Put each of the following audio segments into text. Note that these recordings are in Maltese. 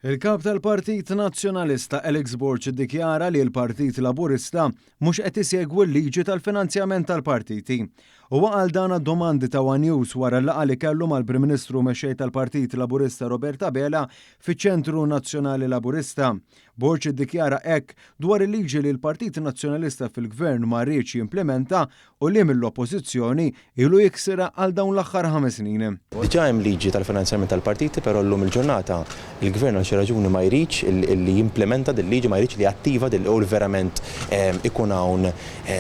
Il-kap tal-Partit Nazzjonalista Alex Borch iddikjara li l-Partit Laburista mhux qed isegwu l-liġi tal-finanzjament tal-partiti. U għal dan domandi ta' One News wara l-laqgħa li kellu mal-Prim Ministru mexxej tal-Partit Laburista Robert Abela fiċ-Ċentru Nazzjonali Laburista. Borch iddikjara hekk dwar il-liġi li l-Partit Nazzjonalista fil-Gvern ma rridx jimplementa u li mill-Oppożizzjoni ilu jiksira għal dawn l-aħħar 5 snin. Diġà hemm liġi tal-finanzjament tal-partiti, però llum il-ġurnata il-Gvern għal xi raġuni ma jridx li jimplementa din-liġi, ma jridx li attiva u verament ikun hawn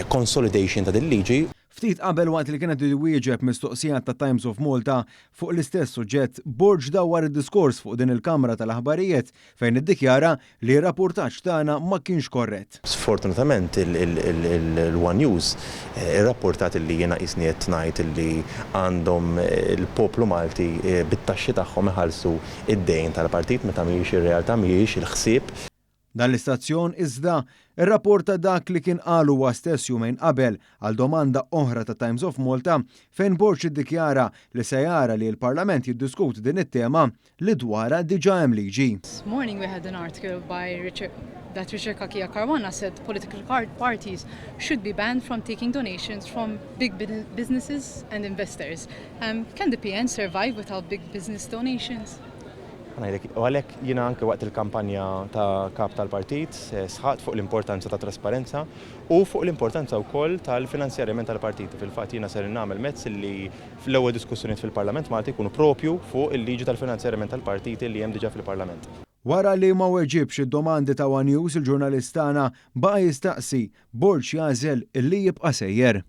consolidation ta' din-liġi. Ftit qabel waqt li kienet iwieġeb mistoqsija ta' Times of Malta fuq l-istess suġġett, Borch dawwar id-diskors fuq din il-Kamra tal-Aħbarijiet fejn iddikjara li r-rapportaġġ tagħna ma kienx korrett. Sfortunatament il-One News irrapportat li jiena qisni qed ngħid li għandhom il-poplu Malti bit-taxxi tagħhom iħallsu id-dejn tal-partit meta mhijiex ir-realtà mhijiex il-ħsieb. Dan l-istazzjon iżda irrapporta dak li kien qalu huwa stess jumejn qabel għal domanda oħra ta' Times of Malta fejn Borch iddikjara li se jara li l-Parlament jiddiskuti din it-tema li dwarha diġà hemm liġi. This morning we had an article by Richard Kakia Caruana said political parties should be banned from taking donations from big businesses and investors. Can the PN survive without big business donations? U għalhekk jiena anke waqt il-kampanja ta' kap tal-partit sħaqt fuq l-importanza ta' trasparenza u fuq l-importanza wkoll tal-finanzjarjament tal-partiti. Fil-fatt jiena ser nagħmel mezz li fl-ewwel diskussjonijiet fil-Parlament Malti jkunu propju fuq il-liġi tal-finanzjarjament tal-partiti li hemm diġà fil-Parlament. Wara li ma weġibx id-domandi ta' One News, il-ġurnalistana baqa' jistaqsi Borch jażel illi jibqa' sejjer.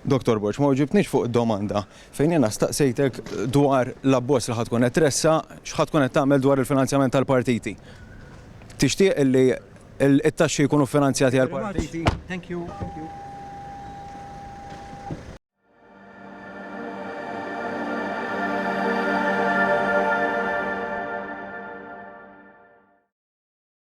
Dr. Borch, ma ġibtniex fuq id-domanda fejn jena staqsejtek dwar l-abbozz li ħadkun qed tressa x'ħadkun qed tagħmel dwar il-finanzjament tal-partiti. Tixtieq li t-taxxi jkunu finanzjati għall-partiti? Thank you.